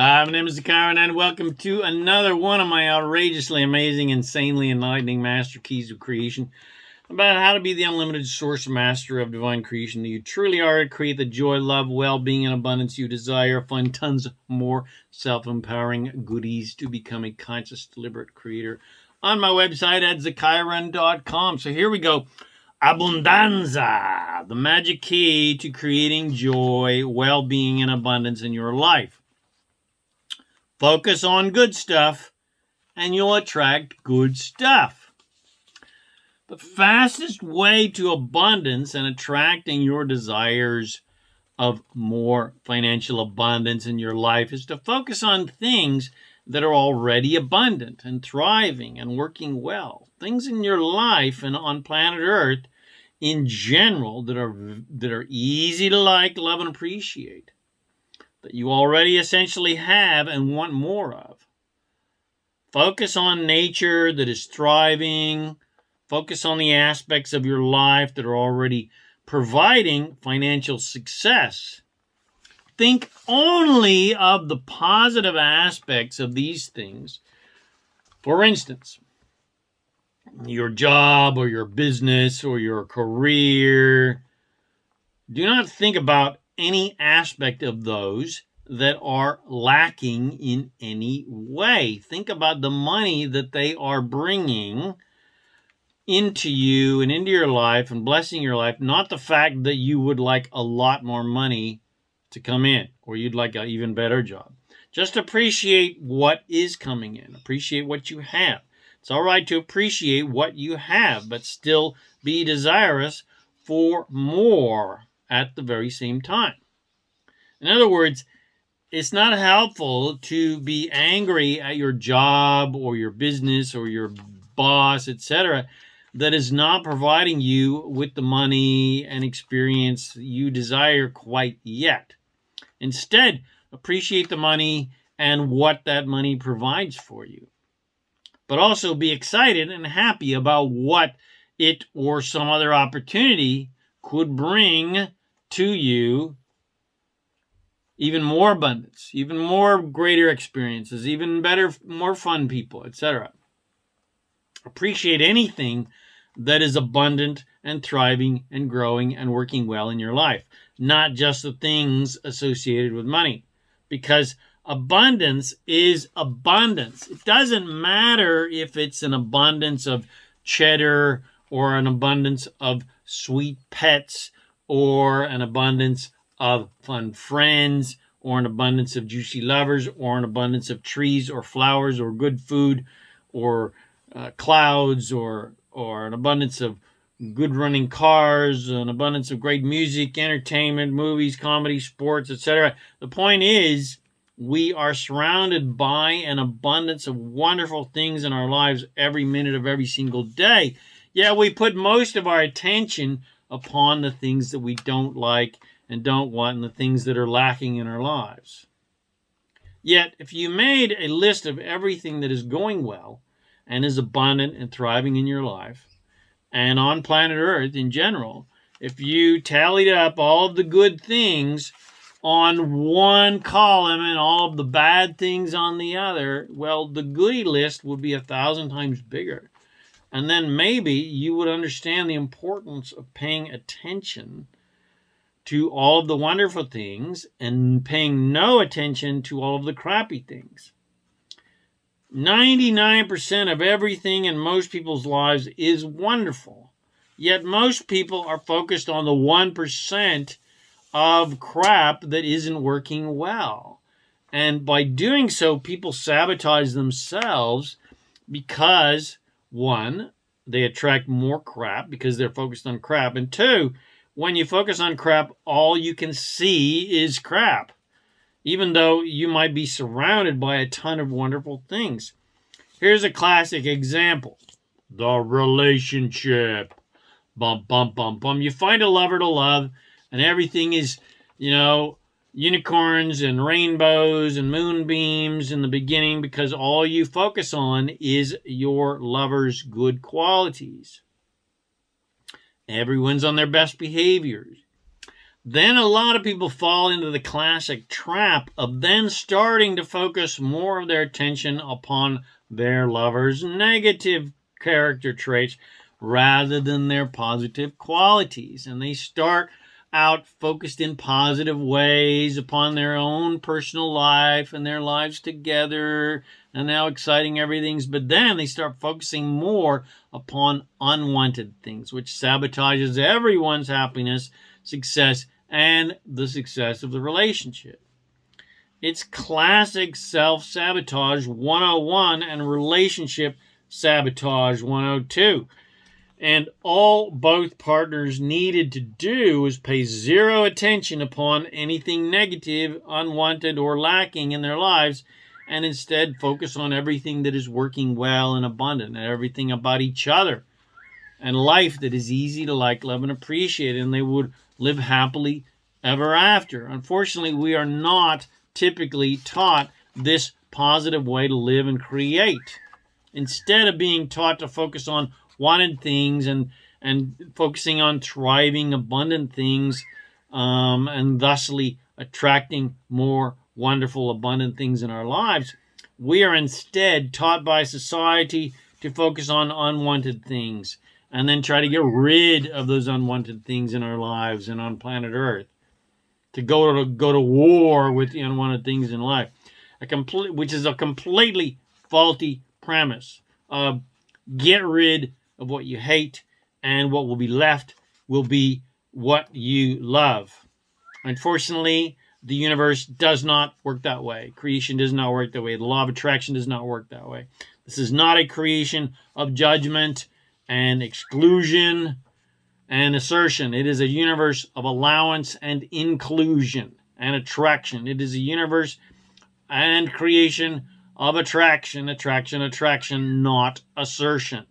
Hi, my name is ZaKaiRan, and welcome to another one of my outrageously amazing, insanely enlightening master keys of creation about how to be the unlimited source master of divine creation that you truly are, to create the joy, love, well-being, and abundance you desire, find tons more self-empowering goodies to become a conscious, deliberate creator on my website at ZaKaiRan.com. So here we go. Abundanza, the magic key to creating joy, well-being, and abundance in your life. Focus on good stuff, and you'll attract good stuff. The fastest way to abundance and attracting your desires of more financial abundance in your life is to focus on things that are already abundant and thriving and working well. Things in your life and on planet Earth in general that are easy to like, love, and appreciate, that you already essentially have and want more of. Focus on nature that is thriving. Focus on the aspects of your life that are already providing financial success. Think only of the positive aspects of these things. For instance, your job or your business or your career. Do not think about any aspect of those that are lacking in any way. Think about the money that they are bringing into you and into your life and blessing your life, not the fact that you would like a lot more money to come in or you'd like an even better job. Just appreciate what is coming in. Appreciate what you have. It's all right to appreciate what you have, but still be desirous for more at the very same time. In other words, it's not helpful to be angry at your job or your business or your boss, etc., that is not providing you with the money and experience you desire quite yet. Instead, appreciate the money and what that money provides for you. But also be excited and happy about what it or some other opportunity could bring to you. Even more abundance, even more greater experiences, even better, more fun people, etc. Appreciate anything that is abundant and thriving and growing and working well in your life, not just the things associated with money, because abundance is abundance. It doesn't matter if it's an abundance of cheddar or an abundance of sweet pets or an abundance of fun friends or an abundance of juicy lovers or an abundance of trees or flowers or good food or clouds or an abundance of good running cars, an abundance of great music, entertainment, movies, comedy, sports, etc. The point is, we are surrounded by an abundance of wonderful things in our lives every minute of every single day. Yet we put most of our attention upon the things that we don't like and don't want and the things that are lacking in our lives. Yet, if you made a list of everything that is going well and is abundant and thriving in your life and on planet Earth in general, if you tallied up all of the good things on one column and all of the bad things on the other, well, the goodie list would be 1,000 times bigger. And then maybe you would understand the importance of paying attention to all of the wonderful things and paying no attention to all of the crappy things. 99% of everything in most people's lives is wonderful. Yet most people are focused on the 1% of crap that isn't working well. And by doing so, people sabotage themselves because, one, they attract more crap because they're focused on crap. And two, when you focus on crap, all you can see is crap, even though you might be surrounded by a ton of wonderful things. Here's a classic example. The relationship. Bum, bum, bum, bum. You find a lover to love, and everything is, unicorns and rainbows and moonbeams in the beginning because all you focus on is your lover's good qualities. Everyone's on their best behaviors. Then a lot of people fall into the classic trap of then starting to focus more of their attention upon their lover's negative character traits rather than their positive qualities. And they start out focused in positive ways upon their own personal life and their lives together and how exciting everything's. But then they start focusing more upon unwanted things, which sabotages everyone's happiness, success, and the success of the relationship. It's classic self-sabotage 101 and relationship sabotage 102. And all both partners needed to do was pay zero attention upon anything negative, unwanted, or lacking in their lives, and instead focus on everything that is working well and abundant, and everything about each other, and life that is easy to like, love, and appreciate, and they would live happily ever after. Unfortunately, we are not typically taught this positive way to live and create. Instead of being taught to focus on wanted things and focusing on thriving, abundant things, and thusly attracting more wonderful, abundant things in our lives, we are instead taught by society to focus on unwanted things and then try to get rid of those unwanted things in our lives and on planet Earth. To go to war with the unwanted things in life, which is a completely faulty premise. Get rid of what you hate, and what will be left will be what you love. Unfortunately, the universe does not work that way. Creation does not work that way. The law of attraction does not work that way. This is not a creation of judgment and exclusion and assertion. It is a universe of allowance and inclusion and attraction. It is a universe and creation of attraction, not assertion.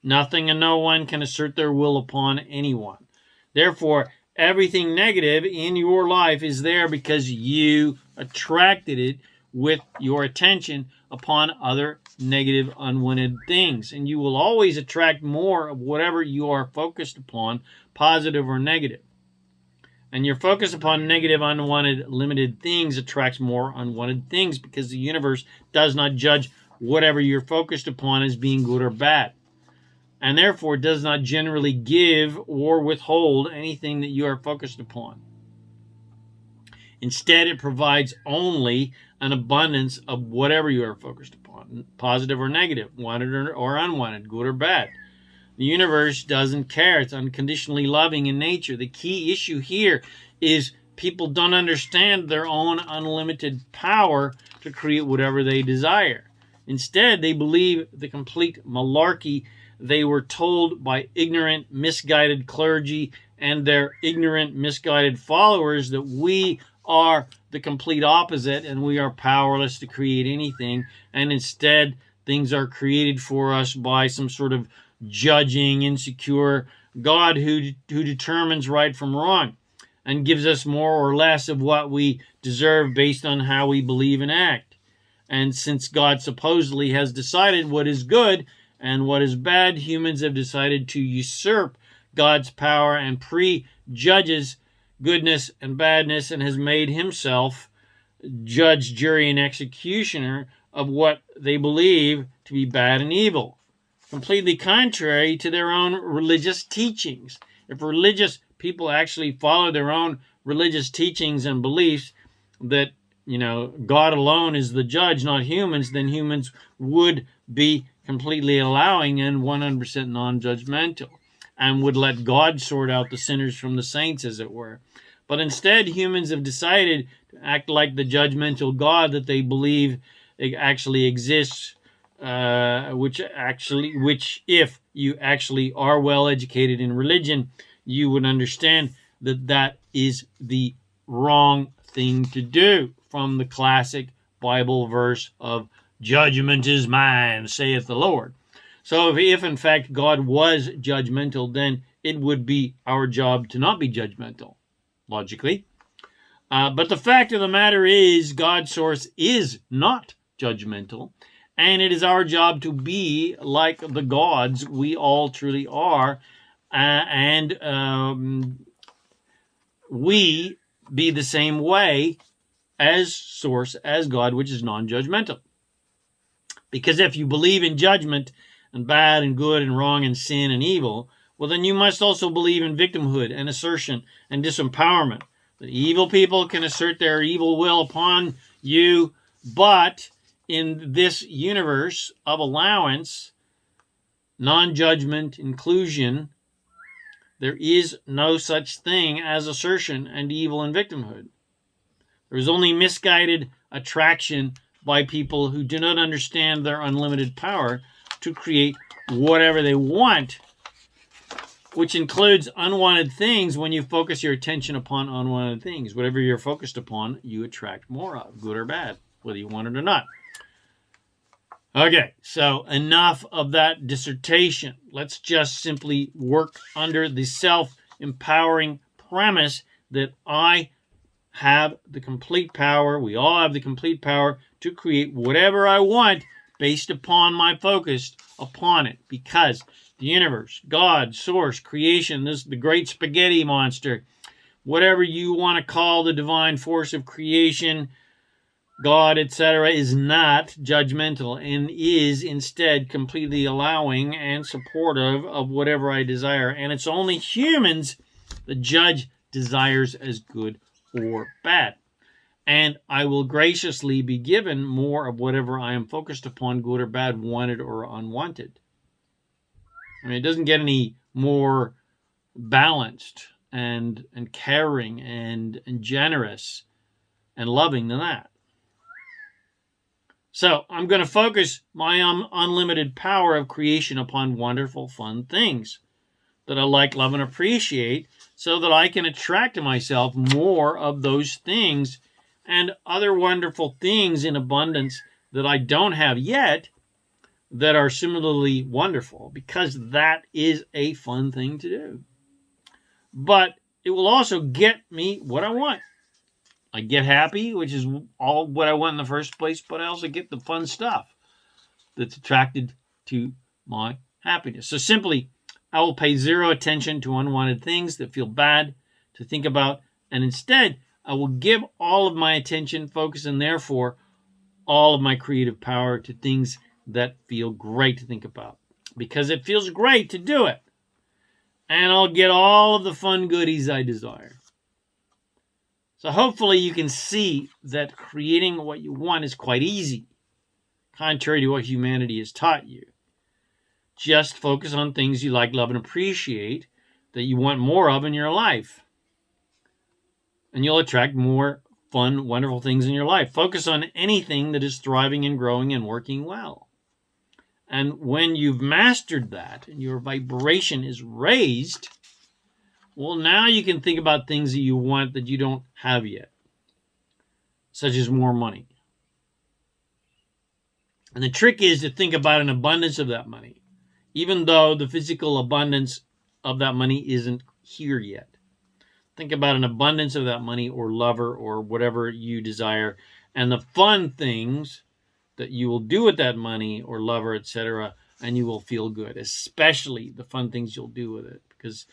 Nothing and no one can assert their will upon anyone. Therefore, everything negative in your life is there because you attracted it with your attention upon other negative, unwanted things. And you will always attract more of whatever you are focused upon, positive or negative. And your focus upon negative, unwanted, limited things attracts more unwanted things because the universe does not judge whatever you're focused upon as being good or bad. And therefore does not generally give or withhold anything that you are focused upon. Instead, it provides only an abundance of whatever you are focused upon, positive or negative, wanted or unwanted, good or bad. The universe doesn't care. It's unconditionally loving in nature. The key issue here is people don't understand their own unlimited power to create whatever they desire. Instead, they believe the complete malarkey they were told by ignorant, misguided clergy and their ignorant, misguided followers that we are the complete opposite and we are powerless to create anything. And instead, things are created for us by some sort of judging, insecure God who determines right from wrong and gives us more or less of what we deserve based on how we believe and act. And since God supposedly has decided what is good and what is bad, humans have decided to usurp God's power and prejudges goodness and badness and has made himself judge, jury, and executioner of what they believe to be bad and evil, completely contrary to their own religious teachings. If religious people actually follow their own religious teachings and beliefs that, God alone is the judge, not humans, then humans would be completely allowing and 100% non-judgmental and would let God sort out the sinners from the saints, as it were. But instead, humans have decided to act like the judgmental God that they believe actually exists, which if you actually are well educated in religion, you would understand that that is the wrong thing to do from the classic Bible verse of judgment is mine, saith the Lord. So if in fact God was judgmental, then it would be our job to not be judgmental, logically. But the fact of the matter is God's source is not judgmental, and it is our job to be like the gods we all truly are, and we be the same way as source, as God, which is non-judgmental. Because if you believe in judgment and bad and good and wrong and sin and evil, well, then you must also believe in victimhood and assertion and disempowerment. The evil people can assert their evil will upon you, but in this universe of allowance, non-judgment, inclusion, there is no such thing as assertion and evil and victimhood. There is only misguided attraction by people who do not understand their unlimited power to create whatever they want, which includes unwanted things. When you focus your attention upon unwanted things, whatever you're focused upon, you attract more of, good or bad, whether you want it or not. Okay, so enough of that dissertation. Let's just simply work under the self-empowering premise that I have the complete power, we all have the complete power to create whatever I want based upon my focus upon it. Because the universe, God, source, creation, this the great spaghetti monster, whatever you want to call the divine force of creation, God, etc., is not judgmental and is instead completely allowing and supportive of whatever I desire. And it's only humans that judge desires as good or bad. And I will graciously be given more of whatever I am focused upon, good or bad, wanted or unwanted. I mean, it doesn't get any more balanced and caring and generous and loving than that. So I'm going to focus my unlimited power of creation upon wonderful, fun things that I like, love, and appreciate, so that I can attract to myself more of those things and other wonderful things in abundance that I don't have yet that are similarly wonderful, because that is a fun thing to do. But it will also get me what I want. I get happy, which is all what I want in the first place, but I also get the fun stuff that's attracted to my happiness. So simply, I will pay zero attention to unwanted things that feel bad to think about, and instead, I will give all of my attention, focus, and therefore all of my creative power to things that feel great to think about, because it feels great to do it, and I'll get all of the fun goodies I desire. So hopefully you can see that creating what you want is quite easy, contrary to what humanity has taught you. Just focus on things you like, love, and appreciate that you want more of in your life. And you'll attract more fun, wonderful things in your life. Focus on anything that is thriving and growing and working well. And when you've mastered that and your vibration is raised, well, now you can think about things that you want that you don't have yet, such as more money. And the trick is to think about an abundance of that money, even though the physical abundance of that money isn't here yet. Think about an abundance of that money or lover or whatever you desire, and the fun things that you will do with that money or lover, etc., and you will feel good, especially the fun things you'll do with it. Because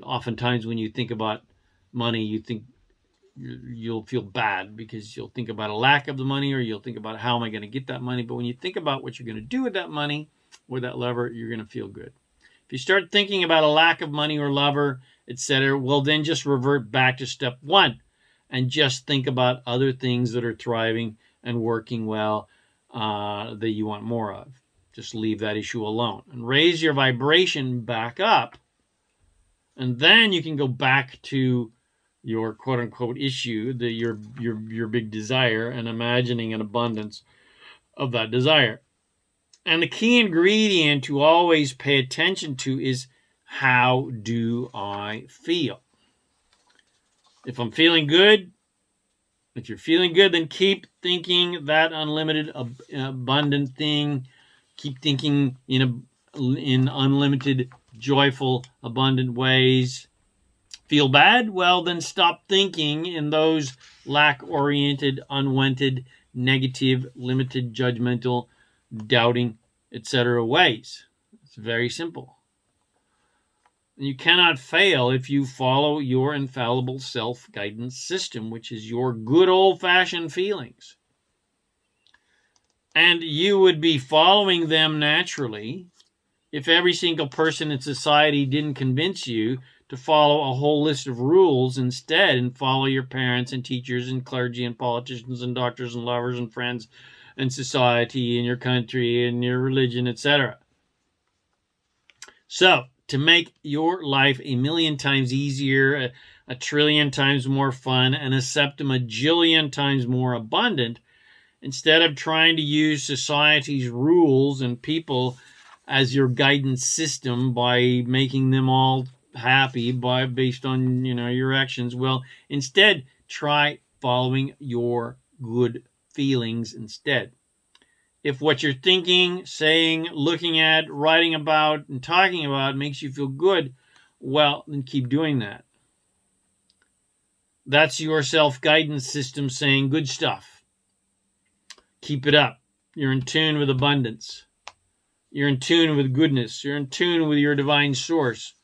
oftentimes when you think about money, you think you'll feel bad because you'll think about a lack of the money, or you'll think about how am I going to get that money. But when you think about what you're going to do with that money or that lover, you're going to feel good. If you start thinking about a lack of money or lover, etc., well, then just revert back to step one and just think about other things that are thriving and working well that you want more of. Just leave that issue alone and raise your vibration back up. And then you can go back to your quote-unquote issue, your big desire, and imagining an abundance of that desire. And the key ingredient to always pay attention to is, how do I feel? If I'm feeling good, if you're feeling good, then keep thinking that unlimited, abundant thing. Keep thinking in unlimited, joyful, abundant ways. Feel bad? Well, then stop thinking in those lack-oriented, unwanted, negative, limited, judgmental, doubting, etc. ways. It's very simple. You cannot fail if you follow your infallible self-guidance system, which is your good old-fashioned feelings. And you would be following them naturally if every single person in society didn't convince you to follow a whole list of rules instead and follow your parents and teachers and clergy and politicians and doctors and lovers and friends and society and your country and your religion, etc. So, to make your life a million times easier, a trillion times more fun, and a septimajillion times more abundant, instead of trying to use society's rules and people as your guidance system by making them all happy based on your actions, well, instead try following your good feelings instead. If what you're thinking, saying, looking at, writing about, and talking about makes you feel good, well, then keep doing that. That's your self-guidance system saying good stuff. Keep it up. You're in tune with abundance. You're in tune with goodness. You're in tune with your divine source.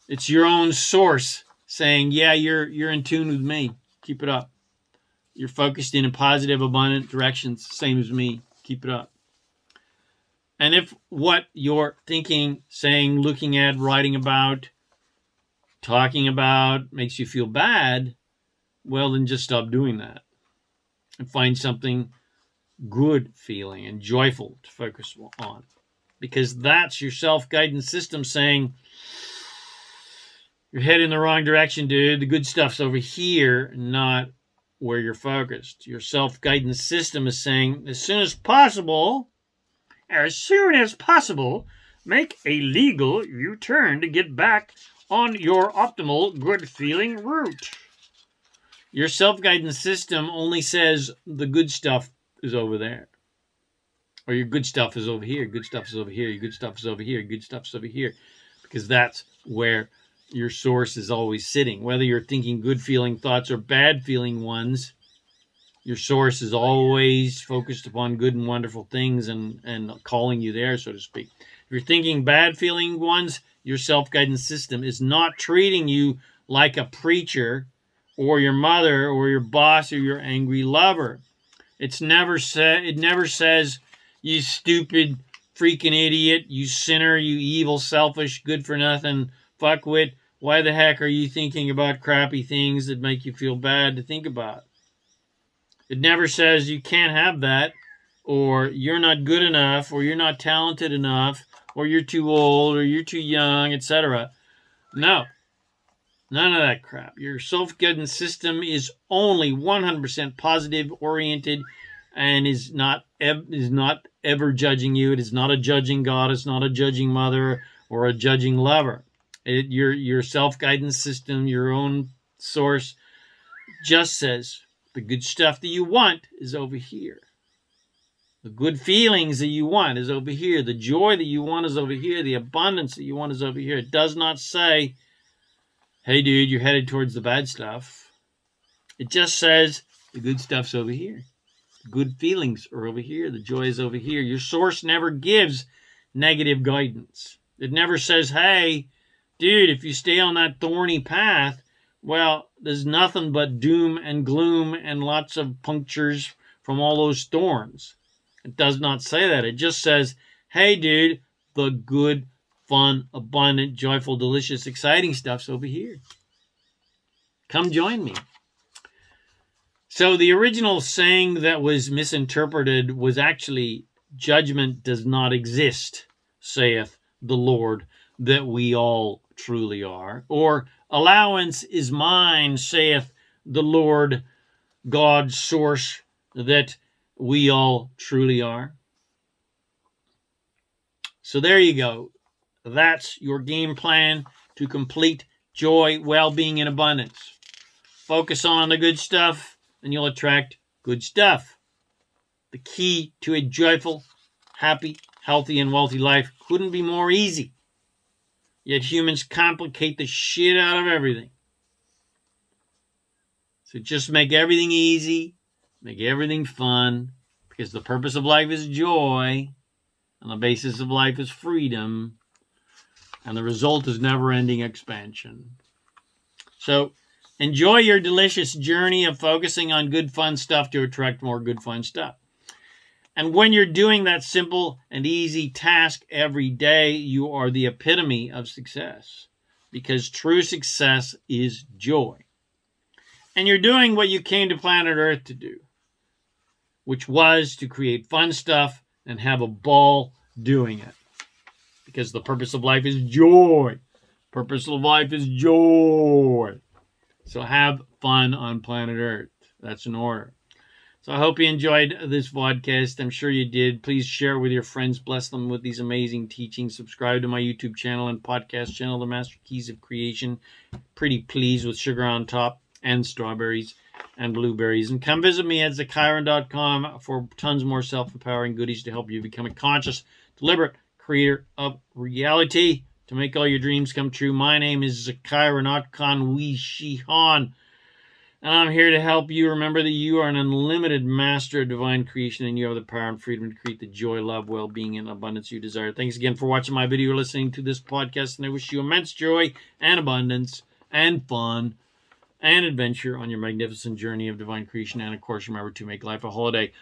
It's your own source saying, yeah, you're in tune with me. Keep it up. You're focused in a positive, abundant directions, same as me. Keep it up. And if what you're thinking, saying, looking at, writing about, talking about makes you feel bad, well, then just stop doing that and find something good feeling and joyful to focus on. Because that's your self-guidance system saying, you're heading in the wrong direction, dude. The good stuff's over here, not where you're focused. Your self-guidance system is saying, as soon as possible, make a legal U-turn to get back on your optimal good feeling route. Your self-guidance system only says the good stuff is over there. Or your good stuff is over here, good stuff is over here, your good stuff is over here, good stuff is over here. Because that's where your source is always sitting. Whether you're thinking good feeling thoughts or bad feeling ones, your source is always focused upon good and wonderful things and calling you there, so to speak. If you're thinking bad feeling ones, your self-guidance system is not treating you like a preacher or your mother or your boss or your angry lover. It never says, you stupid freaking idiot, you sinner, you evil, selfish, good for nothing, fuckwit. Why the heck are you thinking about crappy things that make you feel bad to think about? It never says you can't have that, or you're not good enough, or you're not talented enough, or you're too old, or you're too young, etc. No. None of that crap. Your self-guidance system is only 100% positive oriented and is not ever judging you. It is not a judging God. It's not a judging mother or a judging lover. Your self-guidance system, your own source, just says the good stuff that you want is over here. The good feelings that you want is over here. The joy that you want is over here. The abundance that you want is over here. It does not say, hey, dude, you're headed towards the bad stuff. It just says the good stuff's over here. The good feelings are over here. The joy is over here. Your source never gives negative guidance. It never says, hey, dude, if you stay on that thorny path, well, there's nothing but doom and gloom and lots of punctures from all those thorns. It does not say that. It just says, hey, dude, the good, fun, abundant, joyful, delicious, exciting stuff's over here. Come join me. So the original saying that was misinterpreted was actually, judgment does not exist, saith the Lord, that we all truly are. Or allowance is mine, saith the Lord, God's source, that we all truly are. So there you go. That's your game plan to complete joy, well-being, and abundance. Focus on the good stuff, and you'll attract good stuff. The key to a joyful, happy, healthy, and wealthy life couldn't be more easy. Yet humans complicate the shit out of everything. So just make everything easy, make everything fun, because the purpose of life is joy, and the basis of life is freedom. And the result is never-ending expansion. So enjoy your delicious journey of focusing on good, fun stuff to attract more good, fun stuff. And when you're doing that simple and easy task every day, you are the epitome of success. Because true success is joy. And you're doing what you came to planet Earth to do, which was to create fun stuff and have a ball doing it. Because the purpose of life is joy. Purpose of life is joy. So have fun on planet Earth. That's an order. So I hope you enjoyed this podcast. I'm sure you did. Please share it with your friends. Bless them with these amazing teachings. Subscribe to my YouTube channel and podcast channel, The Master Keys of Creation. Pretty please with sugar on top and strawberries and blueberries. And come visit me at ZaKaiRan.com for tons more self-empowering goodies to help you become a conscious, deliberate creator of reality to make all your dreams come true. My name is ZaKaiRan, not Kanwi Shihan. And I'm here to help you remember that you are an unlimited master of divine creation and you have the power and freedom to create the joy, love, well-being, and abundance you desire. Thanks again for watching my video, listening to this podcast, and I wish you immense joy and abundance and fun and adventure on your magnificent journey of divine creation. And, of course, remember to make life a holiday.